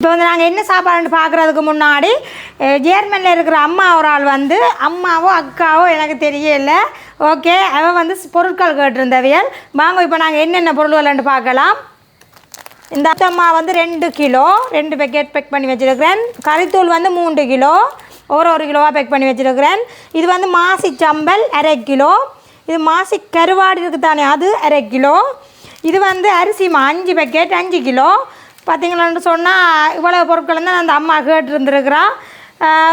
இப்போ வந்து நாங்கள் என்ன சாப்பாடுன்னு பார்க்குறதுக்கு முன்னாடி ஜேர்மனில் இருக்கிற அம்மா ஒரு ஆள் வந்து அம்மாவோ அக்காவோ எனக்கு தெரியல. ஓகே, அவள் வந்து பொருட்கள் கேட்டிருந்தவியல். வாங்க இப்போ நாங்கள் என்னென்ன பொருள்கள்னு பார்க்கலாம். இந்த அத்தம்மா வந்து 2 கிலோ 2 பேக்கெட் பேக் பண்ணி வச்சுருக்கிறேன். கறித்தூள் வந்து 3 கிலோ ஒரு கிலோவாக பேக் பண்ணி வச்சுருக்கிறேன். இது வந்து மாசி சம்பல் 1/2 கிலோ. இது மாசி கருவாடு இருக்குது தானே, அது 1/2 கிலோ. இது வந்து அரிசிமா 5 பேக்கெட் 5 கிலோ. பார்த்தீங்களான்னு சொன்னால் இவ்வளோ பொருட்கள் தான் அந்த அம்மா கேட்டுருந்துருக்குறான்.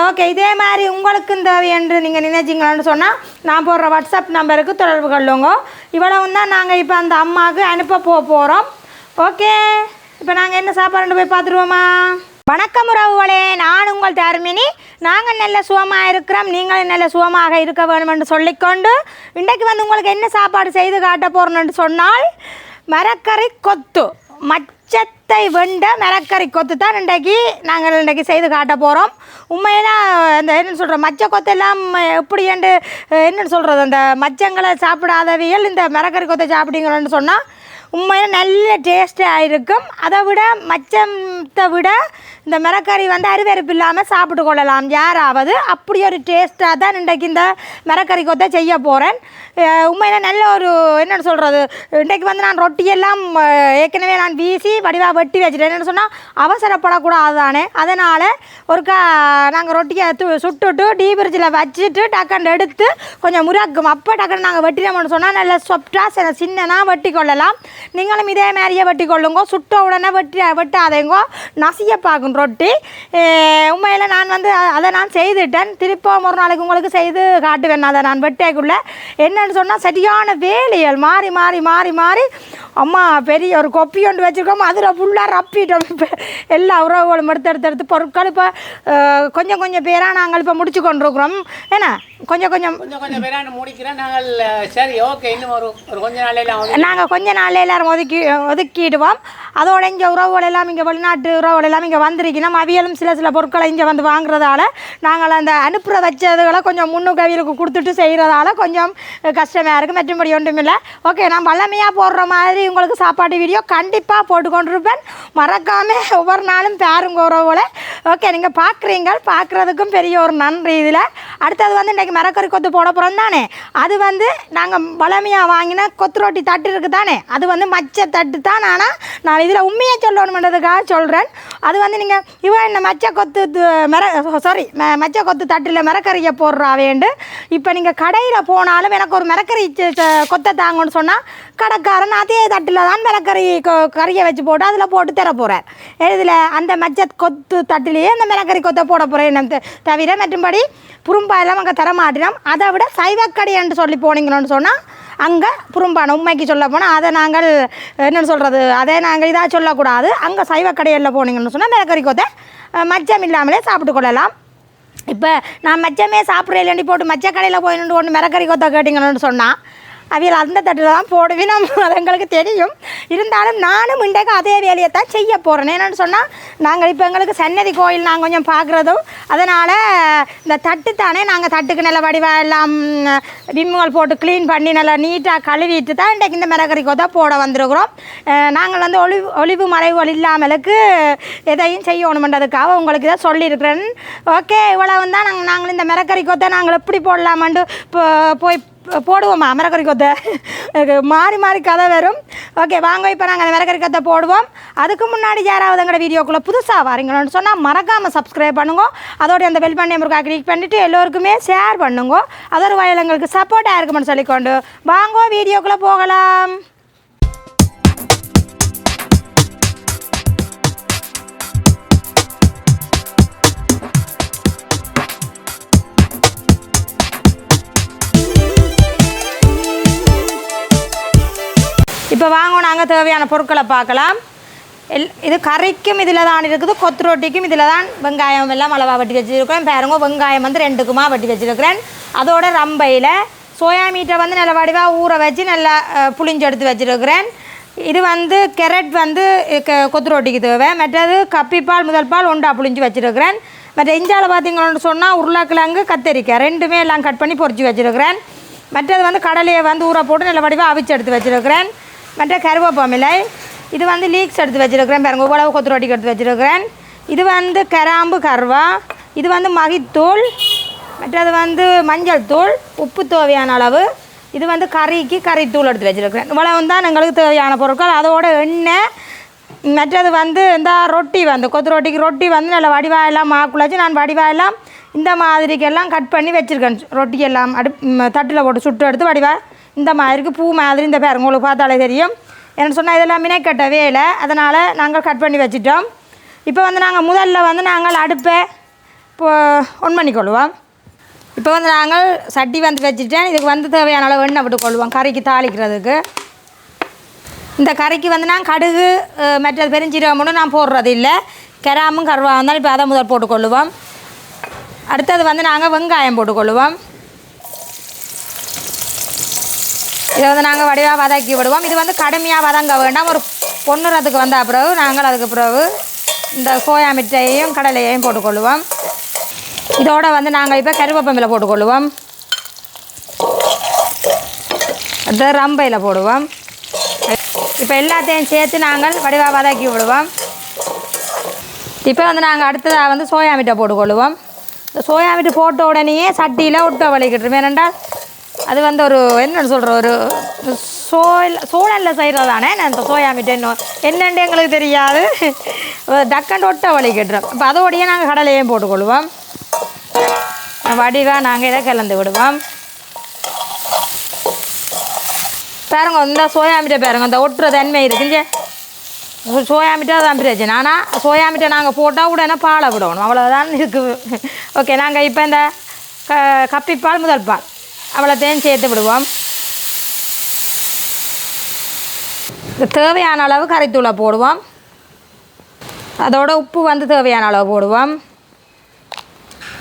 ஓகே, இதே மாதிரி உங்களுக்கும் தேவை என்று நீங்கள் நினைச்சிங்களான்னு சொன்னால் நான் போடுற வாட்ஸ்அப் நம்பருக்கு தொடர்பு கொள்ளுங்க. இவ்வளவு தான் நாங்கள் இப்போ அந்த அம்மாவுக்கு அனுப்ப போகிறோம். ஓகே, இப்போ நாங்கள் என்ன சாப்பாடுன்னு போய் பார்த்துருவோமா? வணக்கம் உறவுகளே, நான் உங்கள் தர்மினி. நாங்கள் நல்ல சுகமாக இருக்கிறோம், நீங்களும் நல்ல சுகமாக இருக்க வேணும் என்று சொல்லிக்கொண்டு இன்றைக்கு வந்து உங்களுக்கு என்ன சாப்பாடு செய்து காட்ட போகிறோன்னு சொன்னால் மரக்கறி கொத்து, மச்சத்தை வெண்ட மரக்கறி கொத்து தான் நாங்கள் செய்து காட்ட போகிறோம். உண்மையில அந்த என்னென்னு சொல்கிறோம், மச்ச கொத்தெல்லாம் எப்படி என்று என்னென்னு சொல்கிறது, அந்த மச்சங்களை சாப்பிடாதவியல் இந்த மரக்கறி கொத்தை சாப்பிட்டீங்கன்னு சொன்னால் உண்மையில் நல்ல டேஸ்ட்டாக இருக்கும். அதை விட மச்சத்தை விட இந்த மரக்கறி வந்து அருவருப்பு இல்லாமல் சாப்பிட்டு கொள்ளலாம் யாராவது. அப்படி ஒரு டேஸ்ட்டாக தான் இன்றைக்கு இந்த மரக்கறி கொத்தை செய்ய போகிறேன். உண்மையில் நல்ல ஒரு என்னென்னு சொல்கிறது, இன்றைக்கு வந்து நான் ரொட்டியெல்லாம் ஏற்கனவே நான் வீசி வடிவாக வெட்டி வச்சுட்டேன். என்னென்னு சொன்னால் அவசரப்படக்கூடாது தானே, அதனால் ஒருக்கா நாங்கள் ரொட்டியை சுட்டுட்டு டீ பிரிட்ஜில் வச்சுட்டு டக்குன்னு எடுத்து கொஞ்சம் முறாக்கும். அப்போ டக்குன்னு நாங்கள் வெட்டினோம்னு சொன்னால் நல்ல சாஃப்டாக சின்னனா வெட்டி கொள்ளலாம். நீங்களும் இதே மாதிரியே வெட்டி கொள்ளுங்க. சுட்ட உடனே வெட்டாதேங்கோ, நசிய பார்க்கணும் ரொட்டி. உண்மையில் நான் வந்து அதை நான் செய்துட்டேன். திருப்பம் ஒரு நாளைக்கு உங்களுக்கு செய்து காட்டுவேன். அதை நான் வெட்டேக்குள்ளே என்னன்னு சொன்னால் சரியான வேலைகள் மாறி மாறி மாறி மாறி அம்மா பெரிய ஒரு கொப்பி ஒன்று வச்சுருக்கோம், அதில் ஃபுல்லாக ரப்பிட்டோம். இப்போ எல்லா உறவுகளும் எடுத்து பொருட்கள் இப்போ கொஞ்சம் பேராக நாங்கள் இப்போ முடிச்சு கொண்டிருக்கிறோம். ஏன்னா கொஞ்சம் பேராக முடிக்கிறேன் நாங்கள். சரி, ஓகே, இன்னும் ஒரு கொஞ்ச நாளையில் நாங்கள் கொஞ்ச நாளில் எல்லோரும் ஒதுக்கிடுவோம். அதோட இங்கே உறவுகள் எல்லாம் இங்கே வெளிநாட்டு உறவுகள் எல்லாம் இங்கே வந்திருக்கணும். அவியலும் சில பொருட்களை இங்கே வந்து வாங்குறதால நாங்கள் அந்த அனுப்புகிற வச்சதுகளை கொஞ்சம் முன்னுக்கு அவியலுக்கு கொடுத்துட்டு செய்கிறதால கொஞ்சம் கஷ்டமாக இருக்குது. மற்றபடி ஒன்றும் இல்லை. ஓகே, நான் வல்லமையாக போடுற மாதிரி உங்களுக்கு சாப்பாடு வீடியோ கண்டிப்பாக போட்டுக்கொண்டிருப்பேன். மறக்காமல் ஒவ்வொரு நாளும் பாருங்க உறவுகளை. ஓகே, நீங்கள் பார்க்குறதுக்கும் பெரிய ஒரு நன்றி. இதில் அடுத்தது வந்து இன்றைக்கி மரக்கறி கொத்து போட போகிறோம் தானே, அது வந்து நாங்கள் வளமையாக வாங்கின கொத்து ரொட்டி தட்டு இருக்குது தானே, அது வந்து மச்ச தட்டு தான். ஆனால் நான் இதில் உண்மையாக சொல்லணுன்றதுக்காக சொல்கிறேன். அது வந்து நீங்கள் இந்த மச்ச கொத்து தட்டில் மரக்கறியை போடுறா வேண்டு. இப்போ நீங்கள் கடையில் போனாலும் எனக்கு ஒரு மரக்கறி கொத்தை தாங்கன்னு சொன்னால் கடைக்காரன் அதே தட்டில் தான் மரக்கறி கறியை வச்சு போட்டு அதில் போட்டு தர போகிறார். இதில் அந்த மச்ச கொத்து தட்டிலேயே அந்த மரக்கறி கொத்தை போட போகிறேன் தவிர மற்றும்படி புரும்பாயெல்லாம் அங்கே தர மாட்டினோம். அதை விட சைவக்கடை என்று சொல்லி போனீங்கன்னு சொன்னால் அங்கே புரும்பான உண்மைக்கு சொல்ல போனால் அதை நாங்கள் என்னென்னு சொல்கிறது, அதை நாங்கள் இதாக சொல்லக்கூடாது. அங்கே சைவக்கடையில் போனீங்கன்னு சொன்னால் மரக்கறி கொத்தை மச்சம் இல்லாமலே சாப்பிட்டு கொள்ளலாம். இப்போ நான் மச்சமே சாப்பிட்றேன் போட்டு மச்ச கடையில் போய் நின்று ஒன்று மரக்கறி கொத்தை கேட்டிங்கன்னு சொன்னால் அவியல் அந்த தட்டில் தான் போடுவேன். அது எங்களுக்கு தெரியும். இருந்தாலும் நானும் இன்றைக்கு அதே வேலையை தான் செய்ய போகிறேன். என்னென்னு சொன்னால் நாங்கள் இப்போ எங்களுக்கு சன்னதி கோயில் நாங்கள் கொஞ்சம் பார்க்குறதும், அதனால் இந்த தட்டு தானே நாங்கள் தட்டுக்கு நல்ல வடிவாக எல்லாம் விம்முகள் போட்டு க்ளீன் பண்ணி நல்லா நீட்டாக கழுவிட்டு தான் இன்றைக்கு இந்த மரக்கறி கொத்தை போட வந்திருக்கிறோம். நாங்கள் வந்து ஒளிவு மறைவுகள் இல்லாமலுக்கு எதையும் செய்யணுமென்றதுக்காக உங்களுக்கு இதை சொல்லியிருக்கிறேன். ஓகே, இவ்வளவு தான் நாங்கள் இந்த மரக்கறி கொத்தை நாங்கள் எப்படி போடலாமண்டு போய் போடுவோம்மா. மரக்கறி கொத்தை மாறி மாறி கதை வரும். ஓகே, வாங்க இப்போ நாங்கள் அந்த மரக்கறி கொத்தை போடுவோம். அதுக்கு முன்னாடி யாராவது எங்களோட வீடியோக்குள்ளே புதுசாக வரீங்கன்னு சொன்னால் மறக்காமல் சப்ஸ்கிரைப் பண்ணுங்க. அதோடைய அந்த பெல் பட்டன் முருகா கிளிக் பண்ணிவிட்டு எல்லோருக்குமே ஷேர் பண்ணுங்க. அதோட வயல் எங்களுக்கு சப்போர்ட்டாக இருக்குமென்னு சொல்லிக்கொண்டு வாங்க வீடியோக்குள்ளே போகலாம். இப்போ வாங்க நாங்கள் தேவையான பொருட்களை பார்க்கலாம். இது கறிக்கும் இதில் தான் இருக்குது, கொத்து ரொட்டிக்கும் இதில் தான் வெங்காயம் எல்லாம் அளவாக வெட்டி வச்சுருக்கிறேன். பாருங்க, வெங்காயம் வந்து 2குமா வெட்டி வச்சுருக்கிறேன். அதோட ரம்பையில் சோயா மீட்டை வந்து நல்ல வடிவாக ஊற வச்சு நல்லா புளிஞ்சு எடுத்து வச்சுருக்கிறேன். இது வந்து கேரட் வந்து கொத்து ரொட்டிக்கு தேவை. மற்றது கப்பிப்பால் முதல் பால் ஒண்டா புளிஞ்சு வச்சுருக்கிறேன். மற்ற இஞ்சால் பார்த்திங்கன்னு சொன்னால் உருளைக்கிழங்கு கத்தரிக்காய் 2மே எல்லாம் கட் பண்ணி பொறிச்சு வச்சுருக்கிறேன். மற்றது வந்து கடலையை வந்து ஊற போட்டு நல்ல வடிவாக அவிச்சு எடுத்து வச்சுருக்கிறேன். மற்ற கருவேப்பமில்லை, இது வந்து லீக்ஸ் எடுத்து வச்சுருக்கிறேன். பாருங்க, உழவு கொத்து ரொட்டிக்கு எடுத்து வச்சுருக்கிறேன். இது வந்து கிராம்பு கருவா, இது வந்து மகித்தூள், மற்றது வந்து மஞ்சள் தூள், உப்பு தேவையான அளவு, இது வந்து கறிக்கு கறித்தூள் எடுத்து வச்சுருக்கிறேன். இவ்வளவு தான் எங்களுக்கு தேவையான பொருட்கள். அதோட எண்ணெய், மற்றது வந்து இந்த ரொட்டி வந்து கொத்து ரொட்டிக்கு ரொட்டி வந்து நல்ல வடிவாயெல்லாம் மாக்குள்ளாச்சு. நான் வடிவாயெல்லாம் இந்த மாதிரிக்கெல்லாம் கட் பண்ணி வச்சுருக்கேன். ரொட்டி எல்லாம் தட்டில் போட்டு சுட்டு எடுத்து வடிவாக இந்த மாதிரிக்கு பூ மாதிரி இந்த பேர் உங்களுக்கு பார்த்தாலே தெரியும். என்ன சொன்னால் இதெல்லாம் மினைக்கட்ட வேலை, அதனால் நாங்கள் கட் பண்ணி வச்சுட்டோம். இப்போ வந்து நாங்கள் முதல்ல வந்து நாங்கள் அடுப்பை இப்போ ஒன் பண்ணிக்கொள்வோம். இப்போ வந்து நாங்கள் சட்டி வந்து வச்சுட்டேன். இதுக்கு வந்து தேவையான அளவு எண்ணெய் விட்டுக்கொள்வோம் கறிக்கு தாளிக்கிறதுக்கு. இந்த கறிக்கு வந்து நான் கடுகு மற்றது பெருஞ்சீரகம் மட்டும் நான் போடுறது இல்லை, கிராமும் கருவாக இருந்தாலும் இப்போ அதை முதல் போட்டுக்கொள்ளுவோம். அடுத்தது வந்து நாங்கள் வெங்காயம் போட்டுக்கொள்ளுவோம். இதை வந்து நாங்கள் வடிவாக வதக்கி விடுவோம். இது வந்து கடுமையாக வதங்க வேண்டாம், ஒரு பொன்னுறதுக்கு வந்த பிறகு நாங்கள் அதுக்கு பிறகு இந்த சோயா மிட்டாயையும் கடலையையும் போட்டுக்கொள்ளுவோம். இதோடு வந்து நாங்கள் இப்போ கருவேப்பமில போட்டுக்கொள்ளுவோம். அடுத்து ரம்பையில் போடுவோம். இப்போ எல்லாத்தையும் சேர்த்து நாங்கள் வடிவாக வதக்கி விடுவோம். இப்போ வந்து நாங்கள் அடுத்ததாக வந்து சோயா மிட்டாய் போட்டுக்கொள்ளுவோம். இந்த சோயா மிட்டாய் போட்ட உடனேயே சட்டியில் ஒட்ட வலிக்கிட்டு ஏனென்றால் அது வந்து ஒரு என்னென்னு சொல்கிற ஒரு சோழனில் செய்கிறதானே இந்த சோயா மிட்டாய் என்னென்னு எங்களுக்கு தெரியாது, டக்கண்டு ஒட்ட வலிக்கிட்டுறோம். இப்போ அதோடையே நாங்கள் கடலையும் போட்டுக்கொள்வோம். வடிவாக நாங்கள் இதை கலந்து விடுவோம். பாருங்க இந்த சோயா மிட்டாய் பாருங்க, இந்த ஒட்டுற தன்மை இருக்குங்க. சோயா மிட்டாய் தான் பிரச்சனை. ஆனால் சோயா மிட்டாய் நாங்கள் போட்டால் உடனே பாலை விடணும், அவ்வளோதான் இருக்குது. ஓகே, நாங்கள் இப்போ இந்த கப்பிப்பால் முதல் பால் அவ்வளோத்தையும் சேர்த்து விடுவோம். இந்த தேவையான அளவு கறித்தூளை போடுவோம். அதோட உப்பு வந்து தேவையான அளவு போடுவோம்.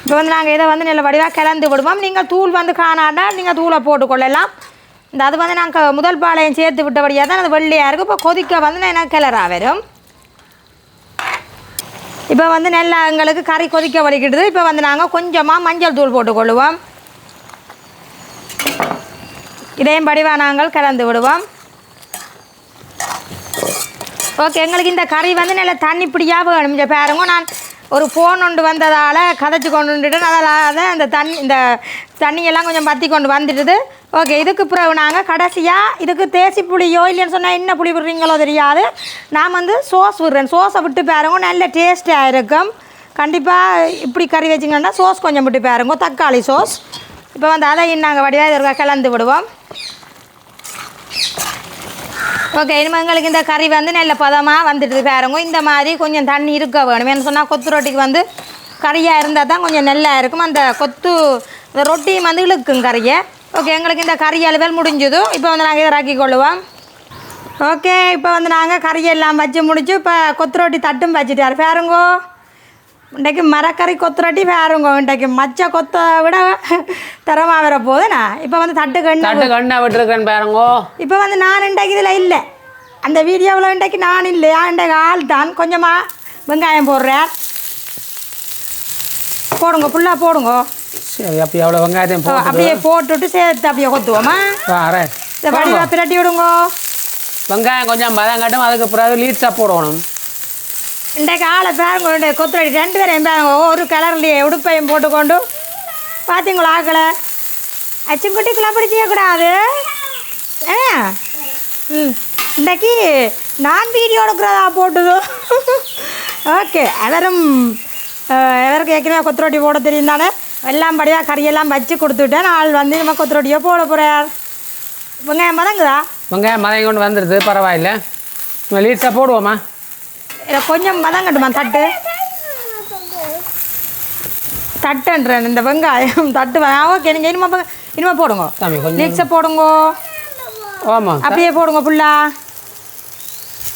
இப்போ வந்து நாங்கள் இதை வந்து நல்ல வடிவாக கலந்து விடுவோம். நீங்கள் தூள் வந்து காணாட்டா நீங்கள் தூளை போட்டுக்கொள்ளலாம். இந்த அது வந்து நாங்கள் முதல் பாலையும் சேர்த்து விட்டபடியாக தான் அது வெள்ளையாக இருக்கும். இப்போ கொதிக்க வந்து எனக்கு கிளறாக வரும். இப்போ வந்து நல்லா எங்களுக்கு கறி கொதிக்க வலிக்கிடுது. இப்போ வந்து நாங்கள் கொஞ்சமாக மஞ்சள் தூள் போட்டுக்கொள்ளுவோம். இதையும் வடிவாக நாங்கள் கலந்து விடுவோம். ஓகே, எங்களுக்கு இந்த கறி வந்து நல்லா தண்ணி பிடியாக வேணும். இந்த பாருங்க, நான் ஒரு ஃபோன் ஒன்று வந்ததால் கதைச்சி கொண்டு வந்துட்டு அதனால் இந்த தண்ணியெல்லாம் கொஞ்சம் பற்றி கொண்டு வந்துடுது. ஓகே, இதுக்கு பிறகு நாங்கள் கடைசியாக இதுக்கு தேசி புளியோ இல்லைன்னு சொன்னால் என்ன புளி விடுறீங்களோ தெரியாது, நான் வந்து சோஸ் விடுறேன். சோஸை விட்டு பாருங்க, நல்ல டேஸ்ட்டாக இருக்கும். கண்டிப்பாக இப்படி கறி வச்சிங்கன்னா சோஸ் கொஞ்சம் விட்டு பாருங்க, தக்காளி சோஸ். இப்போ வந்து அதையும் நாங்கள் வடிவாக இதற்காக கலந்து விடுவோம். ஓகே, இனிமேல் எங்களுக்கு இந்த கறி வந்து நல்ல பதமாக வந்துடுது பாருங்க. இந்த மாதிரி கொஞ்சம் தண்ணி இருக்க வேணும். என்ன சொன்னால் கொத்து ரொட்டிக்கு வந்து கறியாக இருந்தால் தான் கொஞ்சம் நல்லா இருக்கும். அந்த ரொட்டியும் வந்து இழுக்கும் கறியை. ஓகே, எங்களுக்கு இந்த கறி அளவில் முடிஞ்சது. இப்போ வந்து நாங்கள் இதை இறக்கி கொள்ளுவோம். ஓகே, இப்போ வந்து நாங்கள் கறியெல்லாம் வச்சு முடிச்சு இப்போ கொத்து ரொட்டி தட்டும் வச்சுட்டார் பாருங்கோ. இன்றைக்கு மரக்கறி கொத்து ரொட்டி பாருங்க, இன்றைக்கு மச்ச கொத்தை விட தரமாக வர போகுதுண்ணா. இப்போ வந்து தட்டு கண்ணா விட்டுருக்கேன் பாருங்கோ. இப்போ வந்து நான் இன்றைக்கு இதில் இல்லை, அந்த வீடியோவில் இன்றைக்கு நான் இல்லையா, இன்றைக்கு ஆள் தான். கொஞ்சமாக வெங்காயம் போடுறேன், போடுங்க ஃபுல்லாக போடுங்க. சரி, அப்போ எவ்வளோ வெங்காயத்தையும் அப்படியே போட்டுவிட்டு சேர்த்து அப்படியே கொத்துவோமா. வடிவாக பிரட்டி விடுங்க. வெங்காயம் கொஞ்சம் மதம் கட்டும், அதுக்கு பிறகு லீட்ஸாக போடணும். இன்றைக்கு ஆளை பேருங்க கொத்து ரொட்டி 2 பேரையும் பேருங்க, ஒரு கலர்லேயே உடுப்பையும் போட்டுக்கொண்டு பார்த்தீங்களா ஆக்களை அச்சுக்குட்டிக்குள்ளே அப்படி செய்யக்கூடாது. இன்றைக்கி நான் வீடியோ எடுக்கிறதா போட்டுது. ஓகே, எவருக்கு ஏற்கனவே கொத்து ரொட்டி போட தெரியும் தானே, எல்லாம் படியாக கறியெல்லாம் வச்சு கொடுத்துட்டேன். ஆள் வந்து நம்ம கொத்து ரொட்டியோ போட போகிறார். வெங்காயம் மதங்குதா? வெங்காயம் மதங்கி கொண்டு வந்துடுது, பரவாயில்ல. லீட்ஸாக போடுவோம்மா. கொஞ்சம் மதங்கட்டுமா தட்டுன்றேன் இந்த வெங்காயம் தட்டு. ஓகே, நீங்கள் இனிமே போடுங்க, லீக்ஸை போடுங்க. ஆமாம், அப்படியே போடுங்க ஃபுல்லாக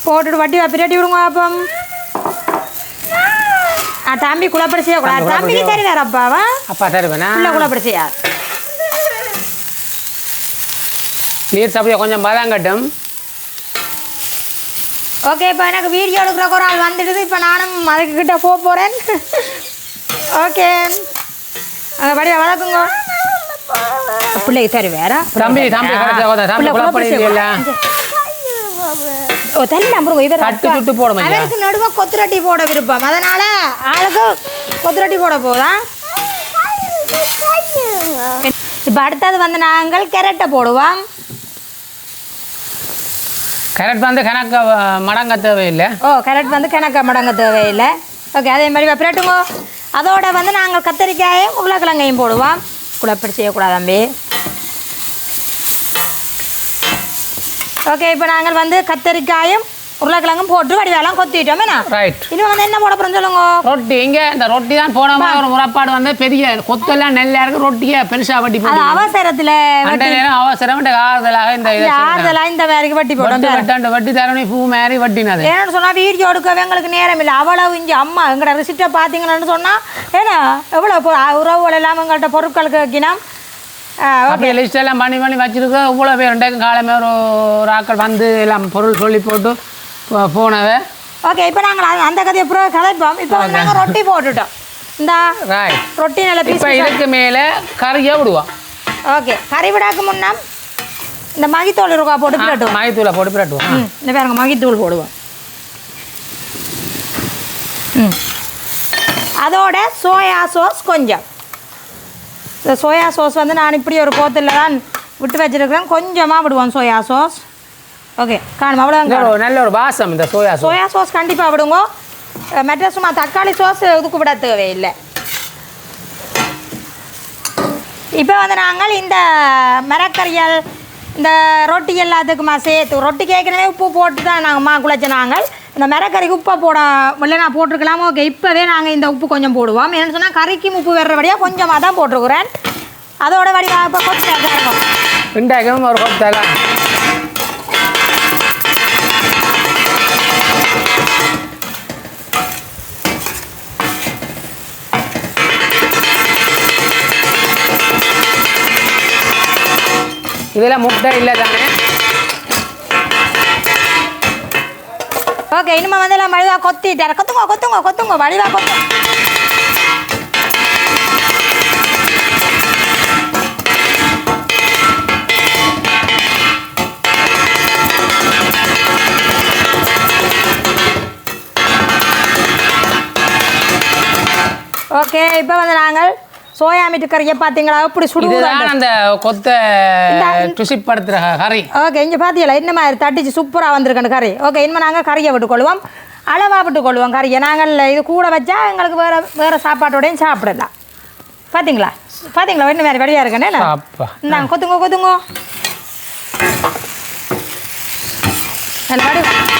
போட்டுட்டு வட்டி பிரட்டி விடுங்க. அப்போ தம்பி குழப்படி செய்யக்கூடாது. தம்பிக்கு சரி வேறு அப்பாவா? அப்பா தருவேண்ணா, ஃபுல்லாக குழப்படி செய்யாது. லீட்ஸ் அப்படியே கொஞ்சம் மதங்கட்டும். ஓகே, இப்போ எனக்கு வீடியோ எடுக்கிற ஒரு ஆள் வந்துடுது. இப்போ நானும் அதுக்கிட்ட போகிறேன். ஓகே, அங்கே படியா வளர்க்குங்க. பிள்ளைக்கு சரி வேற தம்பி ஓ தெல்லாம் போடுங்க இவர் தட்டு சுட்டு போடுமா அவருக்கு நடுவாக கொத்துரட்டி போட விருப்பம் அதனால் ஆளுக்கு கொத்துரட்டி போட போதா இப்போ அடுத்தது வந்து நாங்கள் கேரட்டை போடுவோம் கேரட் வந்து கணக்க மடங்க தேவையில்லை ஓ கேரட் வந்து கணக்க மடங்க தேவையில்லை ஓகே அதே மாதிரி பிரட்டுங்கோ அதோட வந்து நாங்கள் கத்திரிக்காயும் உருளைக்கிழங்கையும் போடுவோம் குழப்படி செய்யக்கூடாது தம்பி ஓகே இப்போ நாங்கள் வந்து கத்திரிக்காயும் உருளைக்கிழங்கும் போட்டு வடிவெல்லாம் கொத்திட்டோம் என்ன ரைட் இன்னும் வந்து என்ன போட போகிறோம் சொல்லுங்க ரொட்டி இங்கே இந்த ரொட்டி தான் போன மாதிரி ஒரு முறைப்பாடு வந்து பெரிய கொத்தெல்லாம் நெல்லையா இருக்கு ரொட்டியை பெருசாக வட்டி அது அவசரத்தில் அவசரம் ஆறுதலாக இந்த ஆறுதலாக இந்த வேலைக்கு வட்டி போட்டோம் வட்டி தரணி பூ மாதிரி வட்டினது ஏன்னு சொன்னால் வீடியோ எடுக்கவே எங்களுக்கு நேரம் இல்லை அவ்வளவு இங்கே அம்மா எங்களோட ரிசிப்டை பார்த்தீங்கன்னு சொன்னால் ஏன்னா எவ்வளோ உறவுகள் எல்லாம் எங்கள்கிட்ட பொருட்களுக்கு வைக்கணும் அப்படியே லிஸ்ட் எல்லாம் பண்ணி பண்ணி வச்சிருக்க இவ்வளோ பேர் ரெண்டாக்கும் காலமே ஒரு ஆக்கள் வந்து எல்லாம் பொருள் சொல்லி போட்டு போனவை ஓகே இப்போ நாங்கள் அந்த கதையை அப்புறம் கதைப்போம் இப்போ வந்து நாங்கள் ரொட்டி போட்டுட்டோம் இந்த ரொட்டி நல்ல இப்போ இதுக்கு மேலே கறியை விடுவோம் ஓகே கறி விடாக்கு முன்னா இந்த மகித்தூள் இருக்கா போட்டு பிரட்டுவோம் மகித்தூளை போட்டு பிரட்டுவோம் இந்த பாருங்க மகித்தூள் போடுவோம் அதோட சோயா சாஸ் கொஞ்சம் இந்த சோயா சாஸ் வந்து நான் இப்படி ஒரு போத்தில் தான் விட்டு வச்சுருக்கிறேன் கொஞ்சமாக விடுவோம் சோயா சாஸ் ஓகே காணும் அவ்வளோ நல்ல ஒரு வாசம் இந்த சோயா சாஸ் கண்டிப்பாக விடுங்க மற்ற சும்மா தக்காளி சாஸ் இதுக்கு விட தேவையில்லை இப்போ வந்து நாங்கள் இந்த மரக்கறியல் இந்த ரொட்டி எல்லாத்துக்குமா சேர்த்து ரொட்டி கேட்கறவே உப்பு போட்டு தான் நாங்கள் குழைச்ச நாங்கள் இந்த மரக்கறிக்கு உப்பை போட இல்லைனா போட்டிருக்கலாம் ஓகே இப்போவே நாங்கள் இந்த உப்பு கொஞ்சம் போடுவோம் என்னென்னு சொன்னால் கறிக்கும் உப்பு வர்றபடியாக கொஞ்சமாக தான் போட்டிருக்கிறேன் அதோட வடிவா இப்போ கொத்து இருக்கும் ரெண்டாயிரம் ஒரு கொத்தெல்லாம் இதெல்லாம் முட்டை இல்லை தானே ஓகே இனிமே வந்து எல்லாம் வடிவாக கொத்திட்டார் கொத்துங்க கொத்துங்க கொத்துங்க வடிவாக கொத்துங்க ஓகே இப்போ வந்து நாங்கள் சோயா மீட்டு கறியை பார்த்தீங்களா இப்படி சுடுவோம் அந்த கொத்த ருசிப்படுத்துகிற கறி ஓகே இங்கே பார்த்தீங்களா இந்த மாதிரி தட்டிச்சு சூப்பராக வந்திருக்கணும் கறி ஓகே இனிமேல் நாங்கள் கறியை விட்டுக்கொள்வோம் அளவாக விட்டுக்கொள்வோம் கறியை நாங்கள் இது கூட வச்சா எங்களுக்கு வேறு சாப்பாட்டோடையும் சாப்பிடலாம் பார்த்தீங்களா பார்த்தீங்களா இன்னும் வேறு வழியாக இருக்கேன்னு இந்தாங்க கொத்துங்க கொத்துங்க நல்ல வடி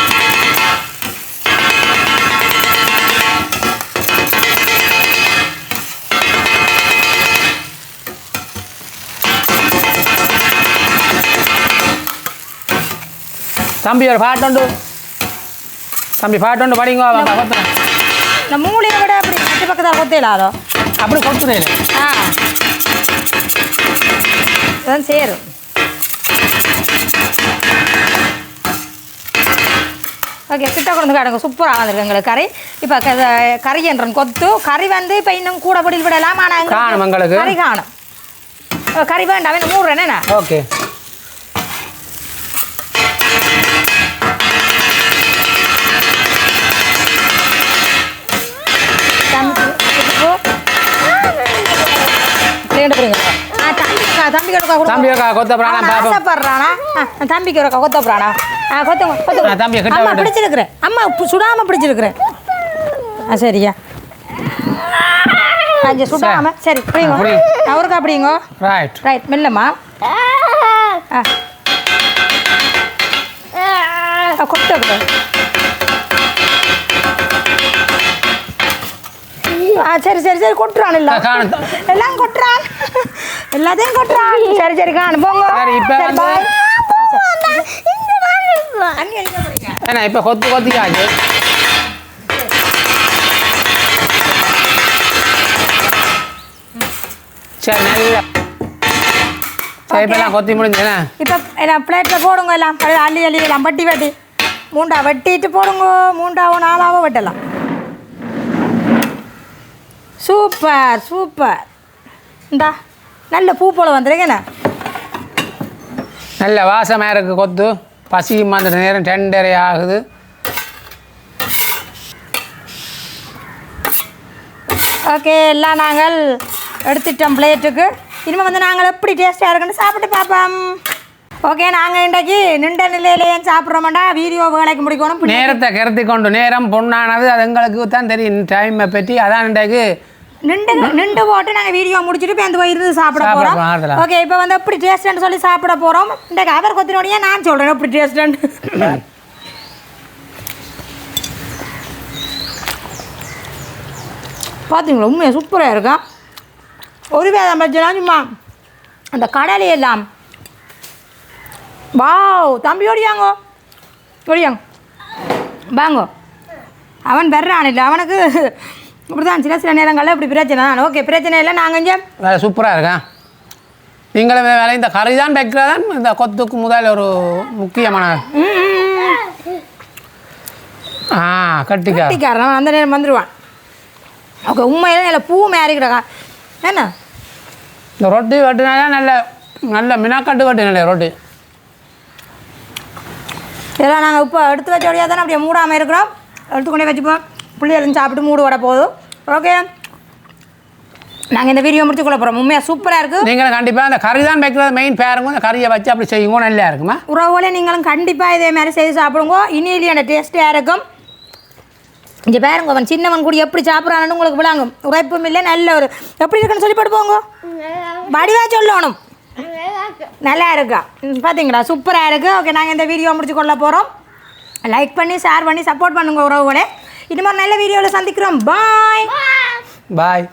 தம்பி ஒரு பாட்டு தம்பி பாட்டு படிங்க இந்த மூளையை விட அப்படி அட்டு பக்கத்தில் கொத்தையிலாதோ அப்படி கொத்துறேன் இதுதான் சேரும் ஓகே கிட்ட கொண்டு காட்டுங்க சூப்பராக வந்திருக்கு எங்களுக்கு கறி இப்போ கறி என்றன் கொத்து கறி வந்து இப்போ இன்னும் கூட பொடியில் விடலாம் ஆனால் காணும் எங்களுக்கு கறி காணும் கறி வேண்டாம் இன்னும் மூடுறேன் என்ன ஓகே தம்பிக்கு ஒரு கொத்த பிராணா கொத்துங்க பிடிச்சிருக்கிறேன் அம்மா சுடாம பிடிச்சிருக்கிறேன் சரியா கொஞ்சம் சுடாம சரி புரியுங்க அவருக்கு அப்படிங்க ரைட் ரைட் மெல்லம்மா கொட்ட சரி சரி சரி கொட்டுறான் இல்லை எல்லாம் கொட்டுறான் எல்லாத்தையும் கொட்டுறான் சரி சரி காணும் போங்க இப்போ கொத்து கொத்திக்காச்சு சரி நல்லா சரி இப்போலாம் கொத்தி முடிஞ்சேண்ணா இப்போ எல்லாம் பிளேட்டில் போடுங்க எல்லாம் அள்ளி அள்ளி எல்லாம் வட்டி வட்டி மூண்டா வெட்டிட்டு போடுங்க மூண்டாவோ நாலாவோ வெட்டலாம் சூப்பர் சூப்பர் இந்தா நல்ல பூ போல வந்துருங்கண்ணா நல்ல வாசமாக இருக்குது கொத்து பசியும் அந்த நேரம் 2:30 ஆகுது. ஓகே, எல்லாம் நாங்கள் எடுத்துட்டோம் பிளேட்டுக்கு. இனிமேல் வந்து நாங்கள் எப்படி டேஸ்ட்டாக இருக்குன்னு சாப்பிட்டு பார்ப்போம். ஓகே, நாங்கள் இன்றைக்கு நின்ற நிலையிலேயே சாப்பிட்றோமாண்டா வீடியோ வேலைக்கு முடிக்கணும். நேரத்தை கருத்தி கொண்டு நேரம் பொண்ணானது அது எங்களுக்கு தான் தெரியும் டைமை பற்றி. அதான் இன்றைக்கு நின்று போட்டு நாங்கள் வீடியோ முடிச்சுட்டு இப்போ அந்த இருந்து சாப்பிட போகிறோம். ஓகே, இப்போ வந்து எப்படி டேஸ்ட்டுன்னு சொல்லி சாப்பிட போகிறோம். இன்றைக்கு அவர் கொத்தினோடையே நான் சொல்கிறேன் எப்படி டேஸ்ட்டுன்னு. பார்த்தீங்களா, உண்மையாக சூப்பராக இருக்கா. ஒரு வேதம் பச்சனா சும்மா அந்த கடலையெல்லாம். வாவ், தம்பி ஓடியாங்கோ வாங்கோ. அவன் வர்றான் இல்லை, அவனுக்கு இப்படி தான் சில நேரங்களில் இப்படி பிரச்சனை தான். ஓகே, பிரச்சனை இல்லை. நாங்கள் இங்கே வேலை சூப்பராக இருக்கேன். நீங்களும் வேலை இந்த கறி தான் வைக்கிறதான் இந்த கொத்துக்கு முதல் ஒரு முக்கியமான கட்டிக்காரன் அந்த நேரம் வந்துடுவான். ஓகே, உண்மையில நல்ல பூ மேறிக்கிடக்கா. என்ன இந்த ரொட்டி வெட்டினாதான் நல்ல நல்ல மினாக்கட்டு வெட்டினாலே ரொட்டி. இதெல்லாம் நாங்கள் இப்போ எடுத்து வச்சோடையாக தானே அப்படியே மூடாமல் இருக்கிறோம். எடுத்துக்கொண்டே வச்சுப்போம். பிள்ளைகளும் சாப்பிட்டு மூடு வர போதும். ஓகே, நாங்கள் இந்த வீடியோ முடிச்சு கொள்ள போகிறோம். உண்மையாக சூப்பராக இருக்குது. நீங்களும் கண்டிப்பாக இந்த கறி தான் வைக்கிறது மெயின் பேருங்க. இந்த கறியை வச்சு அப்படி செய்யுங்க, நல்லா இருக்குமா. உறவுகளே, நீங்களும் கண்டிப்பாக இதே மாதிரி செய்து சாப்பிடுங்க. இனியிலேயே டேஸ்ட்டாக இருக்கும். இங்கே பாருங்க, அவன் சின்னவன் கூட எப்படி சாப்பிட்றான்னு உங்களுக்கு விளாங்கும். உரைப்பும் இல்லை, நல்ல ஒரு எப்படி இருக்குன்னு சொல்லி போட்டு போங்க. வடிவாக சொல்லணும். நல்லா இருக்கா, பார்த்தீங்களா, சூப்பராக இருக்குது. ஓகே, நாங்கள் இந்த வீடியோ முடிச்சு கொள்ள போகிறோம். லைக் பண்ணி ஷேர் பண்ணி சப்போர்ட் பண்ணுங்க உறவுகளே. இனிமேல் நல்ல வீடியோவில் சந்திக்கிறோம். பாய் பாய்.